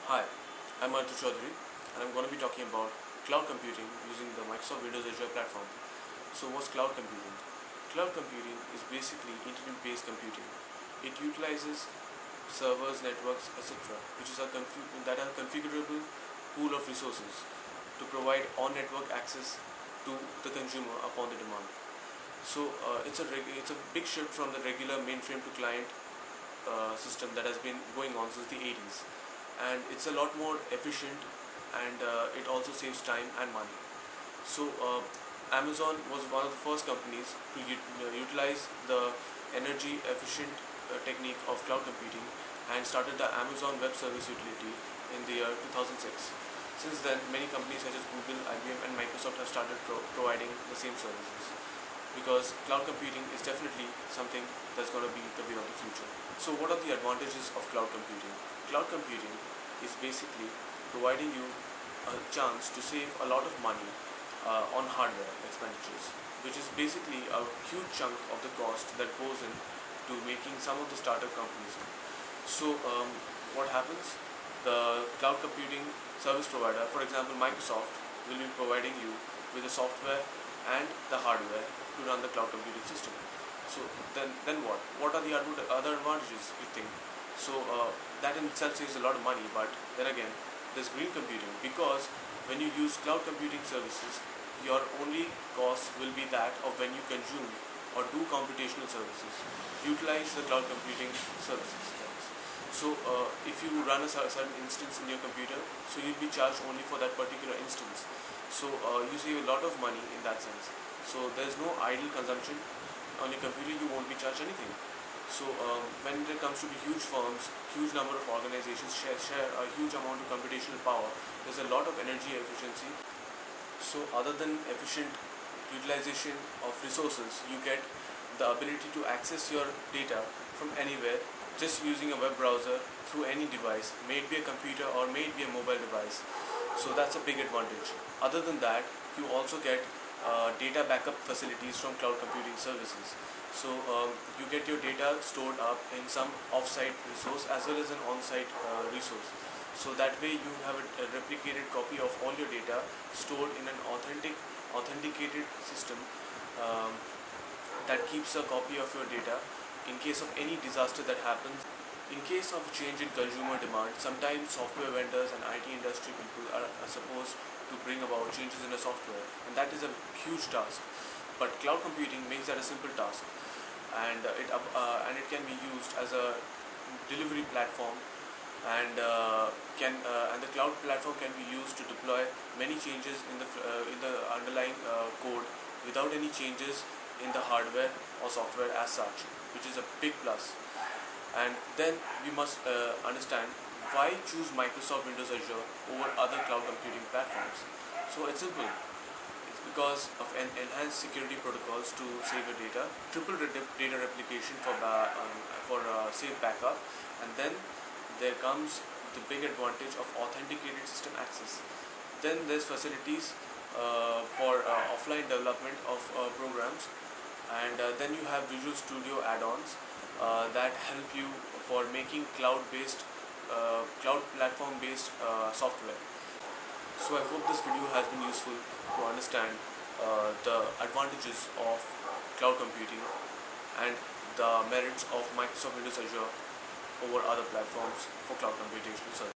Hi, I'm Artu Chaudhary and I'm going to be talking about cloud computing using the Microsoft Windows Azure platform. So what's cloud computing? Cloud computing is basically internet-based computing. It utilizes servers, networks, etc. which is that are configurable pool of resources to provide on-network access to the consumer upon the demand. So it's a big shift from the regular mainframe to client system that has been going on since the 80s, and it's a lot more efficient, and it also saves time and money. So Amazon was one of the first companies to utilize the energy efficient technique of cloud computing and started the Amazon Web Service utility in the year 2006. Since then, many companies such as Google, IBM and Microsoft have started providing the same services, because cloud computing is definitely something that's going to be the way of the future. So what are the advantages of cloud computing? Cloud computing is basically providing you a chance to save a lot of money on hardware expenditures, which is basically a huge chunk of the cost that goes in to making some of the startup companies. So what happens? The cloud computing service provider, for example Microsoft, will be providing you with the software and the hardware to run the cloud computing system. So then what? What are the other advantages you think? So that in itself saves a lot of money, but then again, there's green computing, because when you use cloud computing services, your only cost will be that of when you consume or do computational services. Utilize the cloud computing services. So if you run a certain instance in your computer, so you'll be charged only for that particular instance. So you save a lot of money in that sense. So there's no idle consumption. On your computer you won't be charged anything. So when it comes to the huge firms, huge number of organizations share a huge amount of computational power, there's a lot of energy efficiency. So other than efficient utilization of resources, you get the ability to access your data from anywhere just using a web browser through any device, may it be a computer or may it be a mobile device. So that's a big advantage. Other than that, you also get data backup facilities from cloud computing services. So you get your data stored up in some off-site resource as well as an on-site resource. So that way you have a replicated copy of all your data stored in an authenticated system that keeps a copy of your data in case of any disaster that happens. In case of change in consumer demand, sometimes software vendors and IT industry people are supposed to bring about changes in the software, and that is a huge task. But cloud computing makes that a simple task, and it can be used as a delivery platform, and and the cloud platform can be used to deploy many changes in the underlying code without any changes in the hardware or software as such, which is a big plus. And then we must understand why choose Microsoft Windows Azure over other cloud computing platforms. So it's simple. It's because of enhanced security protocols to save your data, triple data replication for safe backup, and then there comes the big advantage of authenticated system access. Then there's facilities for offline development of programs, and then you have Visual Studio add-ons that help you for making cloud platform based software. So I hope this video has been useful to understand the advantages of cloud computing and the merits of Microsoft Windows Azure over other platforms for cloud computational services.